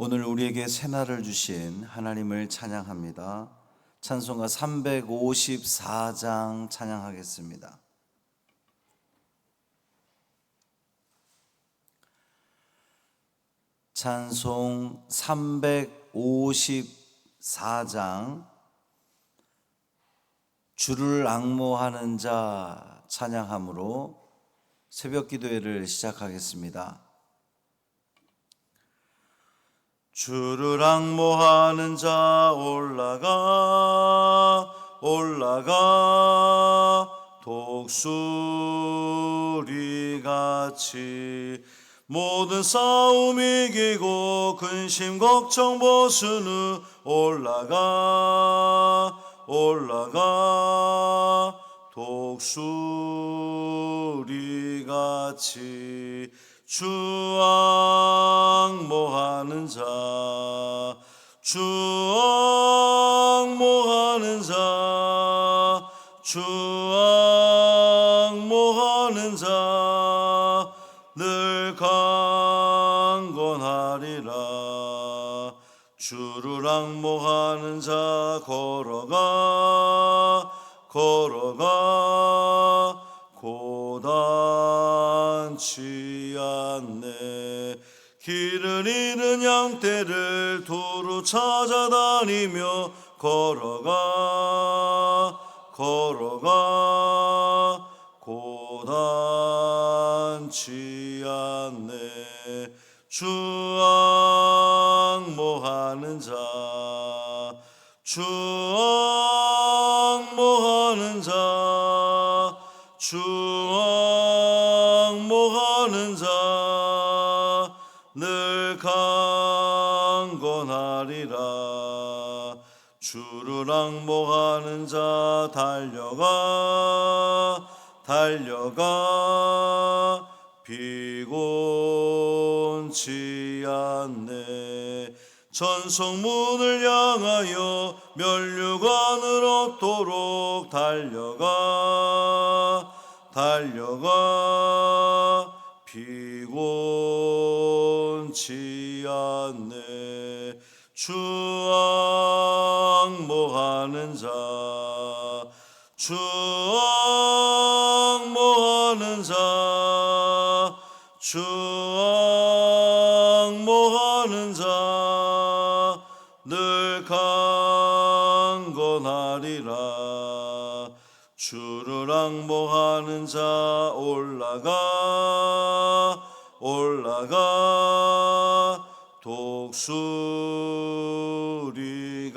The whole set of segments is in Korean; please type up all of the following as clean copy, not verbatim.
오늘 우리에게 새날을 주신 하나님을 찬양합니다. 찬송가 354장 찬양하겠습니다. 찬송 354장 주를 앙모하는 자 찬양함으로 새벽 기도회를 시작하겠습니다. 주를 앙모하는 자 올라가 독수리같이 모든 싸움 이기고 근심 걱정 벗은 후 올라가 독수리같이 주 앙모하는 자 주 앙모하는 자 주 앙모하는 자 늘 강건하리라. 주를 앙모하는 자 걸어가 고단치 않네. 길을 잃은 양떼를 두루 찾아다니며 걸어가 고단치 않네. 주 앙모하는 자 주 앙모하는 자 주 앙모하는 자 늘 강건하리라. 주를 앙모하는 자 달려가 비곤치 않네. 전성문을 향하여 면류관을 얻도록 달려가 비곤치 않네. 주 앙모하는 자 주 앙모하는 자 주 앙모하는 자 늘 강건하리라. 주를 앙모하는 자 올라가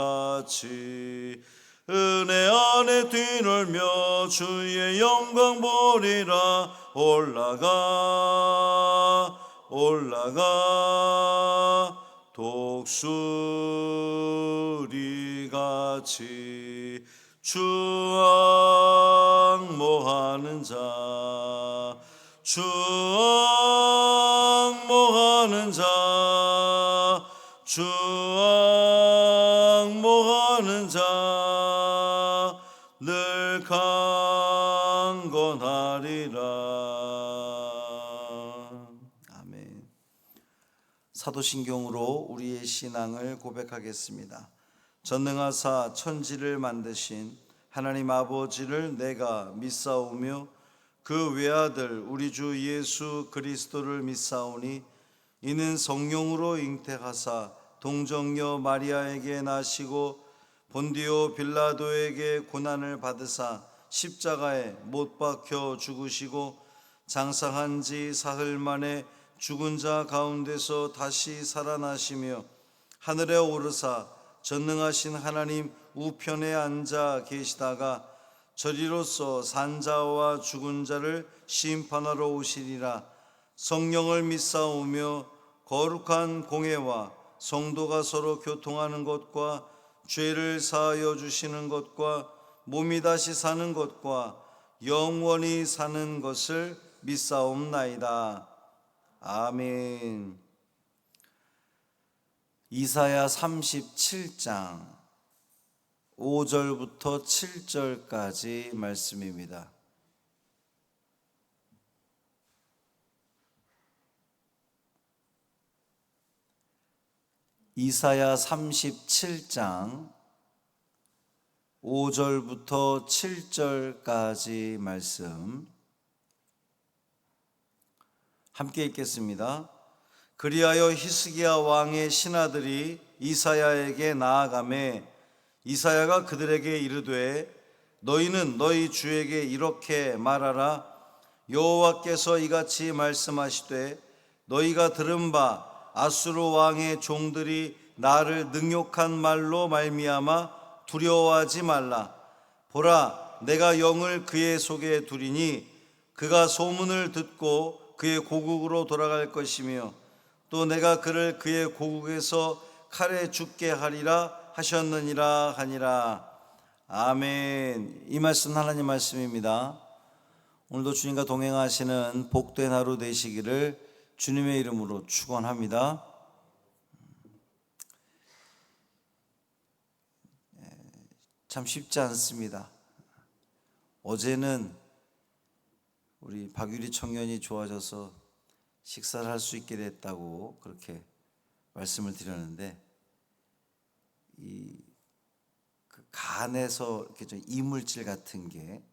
독수리같이 은혜 안에 뛰놀며 주의 영광 보리라. 올라가 독수리같이 주 앙모하는 자 주 앙모하는 자 주 앙모하는 자 늘 강건하리라. 아멘. 사도신경으로 우리의 신앙을 고백하겠습니다. 전능하사 천지를 만드신 하나님 아버지를 내가 믿사오며 그 외아들 우리 주 예수 그리스도를 믿사오니 이는 성령으로 잉태하사 동정녀 마리아에게 나시고 본디오 빌라도에게 고난을 받으사 십자가에 못 박혀 죽으시고 장사한 지 사흘 만에 죽은 자 가운데서 다시 살아나시며 하늘에 오르사 전능하신 하나님 우편에 앉아 계시다가 저리로서 산자와 죽은 자를 심판하러 오시리라. 성령을 믿사오며 거룩한 공회와 성도가 서로 교통하는 것과 죄를 사하여 주시는 것과 몸이 다시 사는 것과 영원히 사는 것을 믿사옵나이다. 아멘. 이사야 37장 5절부터 7절까지 말씀입니다. 이사야 37장 5절부터 7절까지 말씀 함께 읽겠습니다. 그리하여 히스기야 왕의 신하들이 이사야에게 나아가매 이사야가 그들에게 이르되 너희는 너희 주에게 이렇게 말하라. 여호와께서 이같이 말씀하시되 너희가 들은 바 아수르 왕의 종들이 나를 능욕한 말로 말미암아 두려워하지 말라. 보라, 내가 영을 그의 속에 두리니 그가 소문을 듣고 그의 고국으로 돌아갈 것이며 또 내가 그를 그의 고국에서 칼에 죽게 하리라 하셨느니라 하니라. 아멘. 이 말씀 하나님 말씀입니다. 오늘도 주님과 동행하시는 복된 하루 되시기를 주님의 이름으로 축원합니다. 참 쉽지 않습니다. 어제는 우리 박유리 청년이 좋아져서 식사를 할 수 있게 됐다고 그렇게 말씀을 드렸는데 그 간에서 이렇게 좀 이물질 같은 게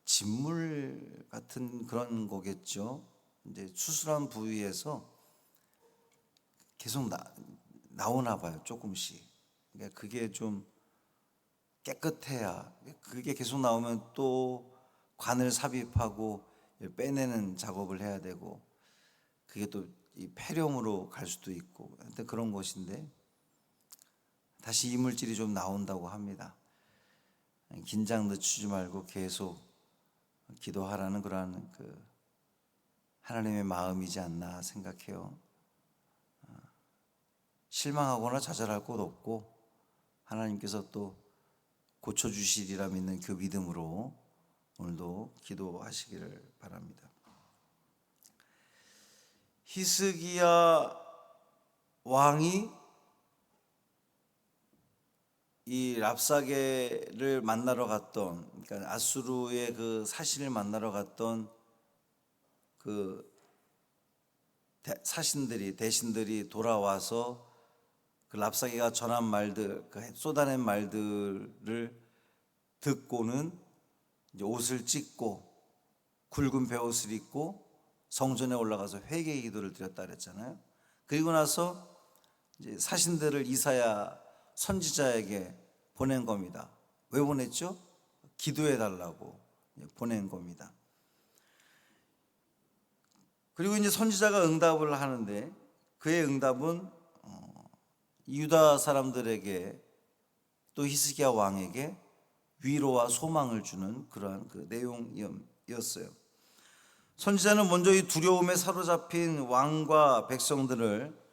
진물 같은 그런 거겠죠. 이제 수술한 부위에서 계속 나오나 봐요, 조금씩. 그러니까 그게 좀 깨끗해야, 그게 계속 나오면 또 관을 삽입하고 빼내는 작업을 해야 되고 그게 또 이 폐렴으로 갈 수도 있고 그런 것인데 다시 이물질이 좀 나온다고 합니다. 긴장 늦추지 말고 계속 기도하라는 그러한 하나님의 마음이지 않나 생각해요. 실망하거나 좌절할 것 없고 하나님께서 또 고쳐주시리라 믿는 그 믿음으로 오늘도 기도하시기를 바랍니다. 히스기야 왕이 이 랍사게를 만나러 갔던, 그러니까 아수르의 그 사신을 만나러 갔던 그 대신들이 돌아와서 그 랍사게가 전한 말들, 쏟아낸 말들을 듣고는 이제 옷을 찢고 굵은 베옷을 입고 성전에 올라가서 회개 기도를 드렸다 그랬잖아요. 그리고 나서 이제 사신들을 이사야 선지자에게 보낸 겁니다. 왜 보냈죠? 기도해 달라고 보낸 겁니다. 그리고 이제 선지자가 응답을 하는데 그의 응답은 유다 사람들에게 또 히스기야 왕에게 위로와 소망을 주는 그러한 그 내용이었어요. 선지자는 먼저 이 두려움에 사로잡힌 왕과 백성들을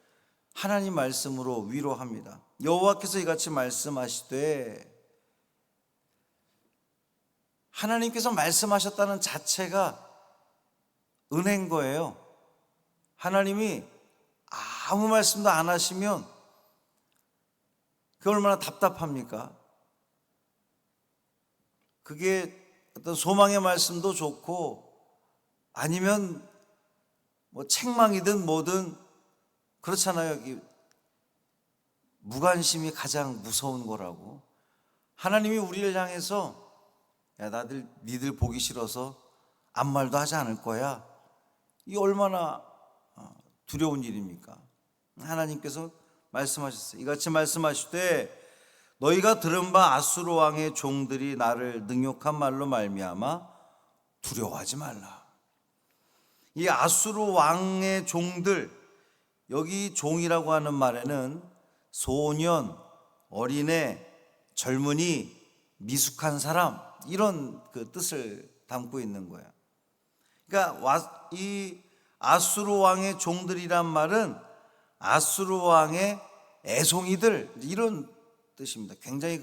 하나님 말씀으로 위로합니다. 여호와께서 이같이 말씀하시되, 하나님께서 말씀하셨다는 자체가 은혜인 거예요. 하나님이 아무 말씀도 안 하시면 그게 얼마나 답답합니까? 그게 어떤 소망의 말씀도 좋고 아니면 뭐 책망이든 뭐든 그렇잖아요. 무관심이 가장 무서운 거라고. 하나님이 우리를 향해서 야, 니들 보기 싫어서 아무 말도 하지 않을 거야. 이게 얼마나 두려운 일입니까? 하나님께서 말씀하셨어요. 이같이 말씀하시되 너희가 들은 바 아수르 왕의 종들이 나를 능욕한 말로 말미암아 두려워하지 말라. 이 아수르 왕의 종들, 여기 종이라고 하는 말에는 소년, 어린애, 젊은이, 미숙한 사람, 이런 그 뜻을 담고 있는 거예요. 그러니까 이 아수르 왕의 종들이란 말은 아수르 왕의 애송이들, 이런 뜻입니다. 굉장히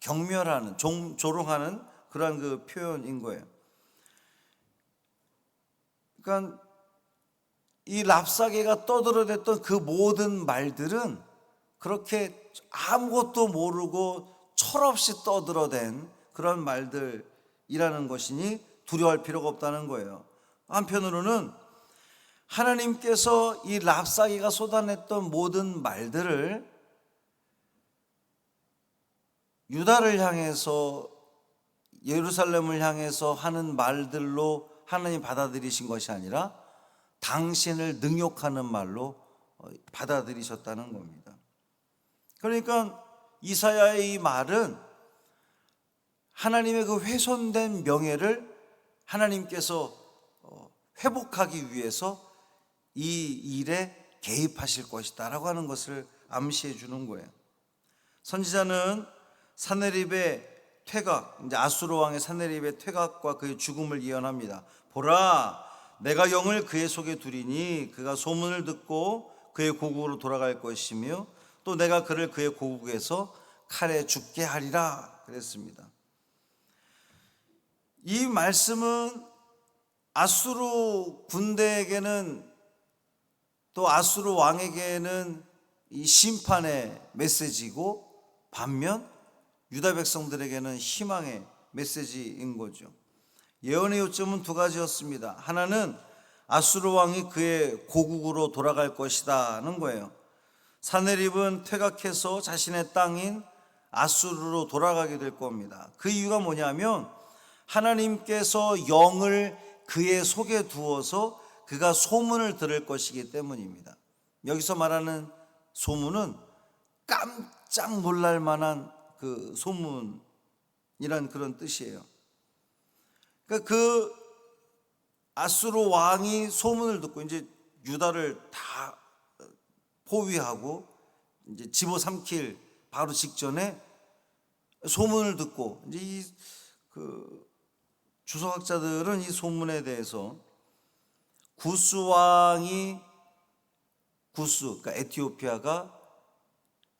경멸하는, 조롱하는 그러한 그 표현인 거예요. 그러니까 이 랍사게가 떠들어댔던 그 모든 말들은 그렇게 아무것도 모르고 철없이 떠들어댄 그런 말들이라는 것이니 두려워할 필요가 없다는 거예요. 한편으로는 하나님께서 이 랍사게가 쏟아냈던 모든 말들을 유다를 향해서, 예루살렘을 향해서 하는 말들로 하나님 받아들이신 것이 아니라 당신을 능욕하는 말로 받아들이셨다는 겁니다. 그러니까 이사야의 이 말은 하나님의 그 훼손된 명예를 하나님께서 회복하기 위해서 이 일에 개입하실 것이다 라고 하는 것을 암시해 주는 거예요. 선지자는 사네립의 퇴각, 이제 아수르 왕의 사네립의 퇴각과 그의 죽음을 예언합니다. 보라, 내가 영을 그의 속에 두리니 그가 소문을 듣고 그의 고국으로 돌아갈 것이며 또 내가 그를 그의 고국에서 칼에 죽게 하리라 그랬습니다. 이 말씀은 아수르 군대에게는, 또 아수르 왕에게는 이 심판의 메시지고, 반면 유다 백성들에게는 희망의 메시지인 거죠. 예언의 요점은 두 가지였습니다. 하나는 아수르 왕이 그의 고국으로 돌아갈 것이다는 거예요. 사네립은 퇴각해서 자신의 땅인 아수르로 돌아가게 될 겁니다. 그 이유가 뭐냐면 하나님께서 영을 그의 속에 두어서 그가 소문을 들을 것이기 때문입니다. 여기서 말하는 소문은 깜짝 놀랄 만한 그 소문이란 그런 뜻이에요. 그러니까 그 아수르 왕이 소문을 듣고 이제 유다를 다 포위하고 이제 집어삼킬 바로 직전에 소문을 듣고, 이제 그 주석학자들은 이 소문에 대해서 구스 왕이, 그러니까 에티오피아가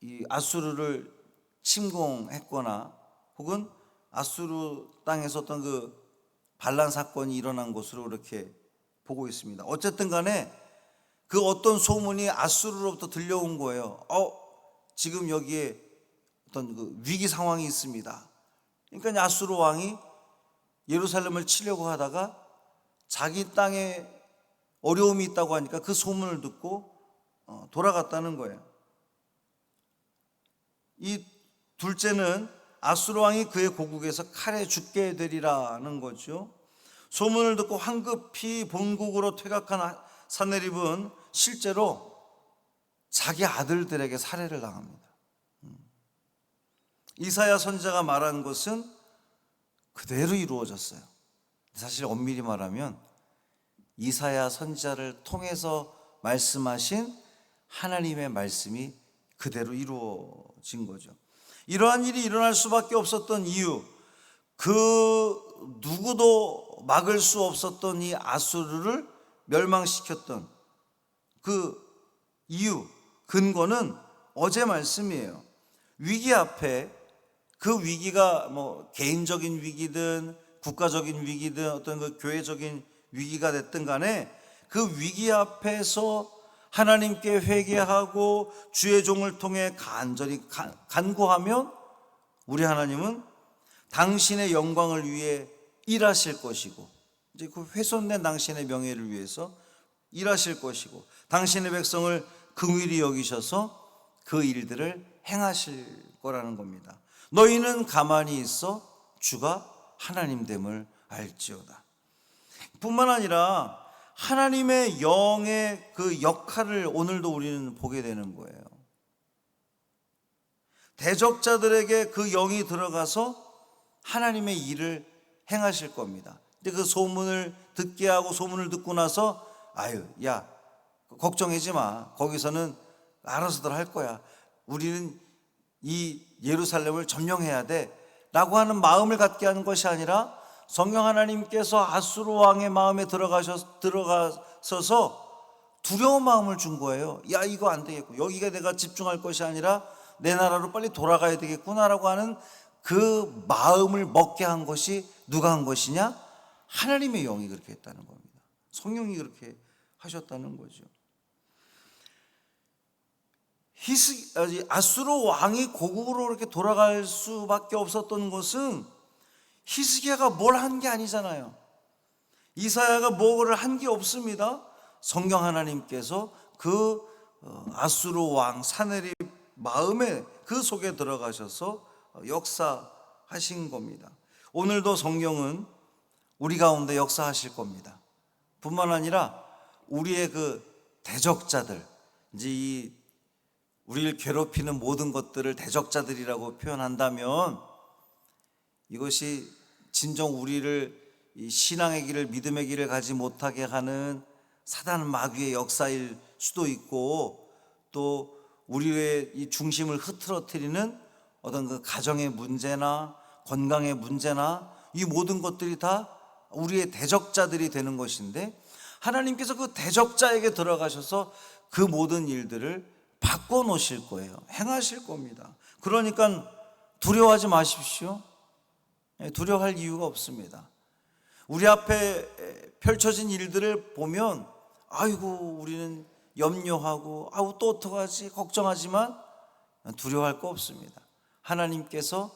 이 아수르를 침공했거나 혹은 아수르 땅에서 어떤 그 반란 사건이 일어난 것으로 그렇게 보고 있습니다. 어쨌든 간에 그 어떤 소문이 아수르로부터 들려온 거예요. 지금 여기에 어떤 그 위기 상황이 있습니다. 그러니까 아수르 왕이 예루살렘을 치려고 하다가 자기 땅에 어려움이 있다고 하니까 그 소문을 듣고 돌아갔다는 거예요. 이 둘째는 아수르 왕이 그의 고국에서 칼에 죽게 되리라는 거죠. 소문을 듣고 황급히 본국으로 퇴각한 사네립은 실제로 자기 아들들에게 살해를 당합니다. 이사야 선지자가 말한 것은 그대로 이루어졌어요. 사실 엄밀히 말하면 이사야 선지자를 통해서 말씀하신 하나님의 말씀이 그대로 이루어진 거죠. 이러한 일이 일어날 수밖에 없었던 이유, 그 누구도 막을 수 없었던 이 아수르를 멸망시켰던 그 이유, 근거는 어제 말씀이에요. 위기 앞에, 그 위기가 뭐 개인적인 위기든 국가적인 위기든 어떤 그 교회적인 위기가 됐든 간에 그 위기 앞에서 하나님께 회개하고 주의 종을 통해 간절히 간구하면 우리 하나님은 당신의 영광을 위해 일하실 것이고, 이제 그 훼손된 당신의 명예를 위해서 일하실 것이고, 당신의 백성을 긍휼히 여기셔서 그 일들을 행하실 거라는 겁니다. 너희는 가만히 있어 주가 하나님됨을 알지어다. 뿐만 아니라 하나님의 영의 그 역할을 오늘도 우리는 보게 되는 거예요. 대적자들에게 그 영이 들어가서 하나님의 일을 행하실 겁니다. 근데 그 소문을 듣게 하고 소문을 듣고 나서 야 걱정하지 마. 거기서는 알아서들 할 거야. 우리는 이 예루살렘을 점령해야 돼 라고 하는 마음을 갖게 하는 것이 아니라 성령 하나님께서 아수르 왕의 마음에 들어가셔서 두려운 마음을 준 거예요. 야, 이거 안 되겠고, 여기가 내가 집중할 것이 아니라 내 나라로 빨리 돌아가야 되겠구나라고 하는 그 마음을 먹게 한 것이 누가 한 것이냐? 하나님의 영이 그렇게 했다는 겁니다. 성령이 그렇게 하셨다는 거죠. 아수르 왕이 고국으로 이렇게 돌아갈 수밖에 없었던 것은 히스기야가 뭘 한 게 아니잖아요. 이사야가 뭐를 한 게 없습니다. 성경 하나님께서 그 아수르 왕 사네립 마음에 그 속에 들어가셔서 역사하신 겁니다. 오늘도 성경은 우리 가운데 역사하실 겁니다. 뿐만 아니라 우리의 그 대적자들, 이제 이 우리를 괴롭히는 모든 것들을 대적자들이라고 표현한다면 이것이 진정 우리를 이 신앙의 길을, 믿음의 길을 가지 못하게 하는 사단 마귀의 역사일 수도 있고, 또 우리의 이 중심을 흐트러뜨리는 어떤 그 가정의 문제나 건강의 문제나 이 모든 것들이 다 우리의 대적자들이 되는 것인데, 하나님께서 그 대적자에게 들어가셔서 그 모든 일들을 바꿔 놓으실 거예요. 행하실 겁니다. 그러니까 두려워하지 마십시오. 두려워할 이유가 없습니다. 우리 앞에 펼쳐진 일들을 보면 아이고 우리는 염려하고 아우 또 어떡하지 걱정하지만 두려워할 거 없습니다. 하나님께서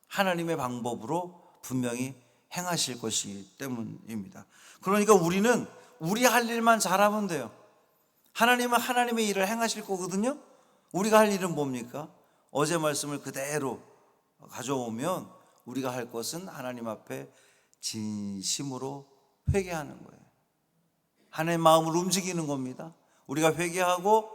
하나님의 방법으로 분명히 행하실 것이기 때문입니다. 그러니까 우리는 우리 할 일만 잘하면 돼요. 하나님은 하나님의 일을 행하실 거거든요. 우리가 할 일은 뭡니까? 어제 말씀을 그대로 가져오면 우리가 할 것은 하나님 앞에 진심으로 회개하는 거예요. 하나님의 마음을 움직이는 겁니다. 우리가 회개하고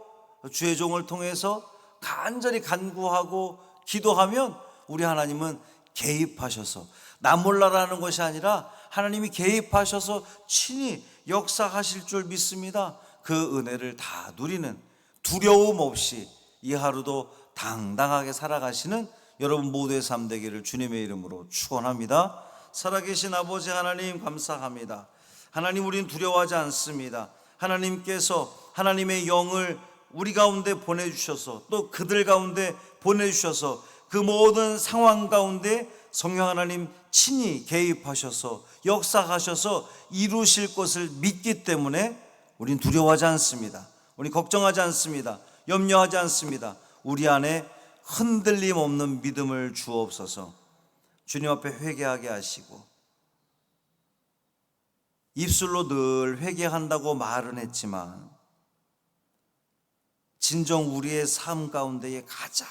주의 종을 통해서 간절히 간구하고 기도하면 우리 하나님은 개입하셔서, 나 몰라라는 것이 아니라 하나님이 개입하셔서 친히 역사하실 줄 믿습니다. 그 은혜를 다 누리는, 두려움 없이 이 하루도 당당하게 살아가시는 여러분 모두의 삶 되기를 주님의 이름으로 축원합니다. 살아계신 아버지 하나님 감사합니다. 하나님, 우리는 두려워하지 않습니다. 하나님께서 하나님의 영을 우리 가운데 보내주셔서, 또 그들 가운데 보내주셔서 그 모든 상황 가운데 성령 하나님 친히 개입하셔서 역사하셔서 이루실 것을 믿기 때문에 우린 두려워하지 않습니다. 우린 걱정하지 않습니다. 염려하지 않습니다. 우리 안에 흔들림 없는 믿음을 주옵소서. 주님 앞에 회개하게 하시고, 입술로 늘 회개한다고 말은 했지만 진정 우리의 삶 가운데에 가장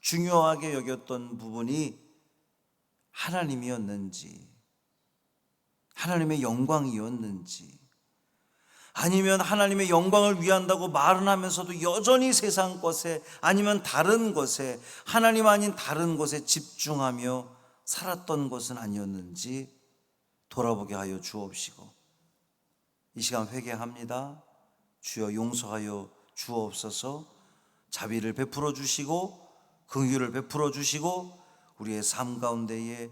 중요하게 여겼던 부분이 하나님이었는지, 하나님의 영광이었는지, 아니면 하나님의 영광을 위한다고 말은 하면서도 여전히 세상 것에, 아니면 다른 것에, 하나님 아닌 다른 것에 집중하며 살았던 것은 아니었는지 돌아보게 하여 주옵시고, 이 시간 회개합니다. 주여 용서하여 주옵소서. 자비를 베풀어 주시고 긍휼을 베풀어 주시고 우리의 삶 가운데에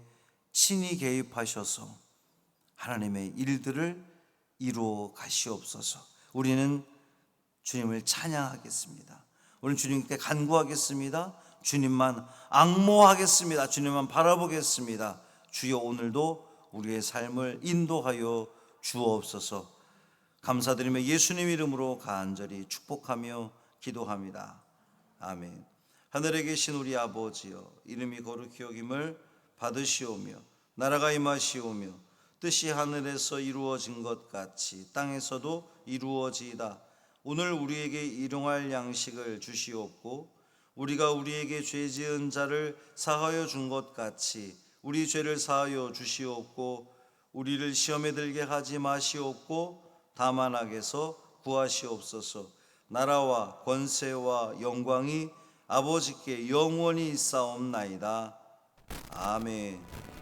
친히 개입하셔서 하나님의 일들을 이루어 가시옵소서. 우리는 주님을 찬양하겠습니다. 우리는 주님께 간구하겠습니다. 주님만 앙모하겠습니다. 주님만 바라보겠습니다. 주여 오늘도 우리의 삶을 인도하여 주옵소서. 감사드리며 예수님 이름으로 간절히 축복하며 기도합니다. 아멘. 하늘에 계신 우리 아버지여, 이름이 거룩히 여김을 받으시오며 나라가 임하시오며 뜻이 하늘에서 이루어진 것 같이 땅에서도 이루어지이다. 오늘 우리에게 일용할 양식을 주시옵고, 우리가 우리에게 죄 지은 자를 사하여 준 것 같이 우리 죄를 사하여 주시옵고, 우리를 시험에 들게 하지 마시옵고 다만 악에서 구하시옵소서. 나라와 권세와 영광이 아버지께 영원히 있사옵나이다. 아멘.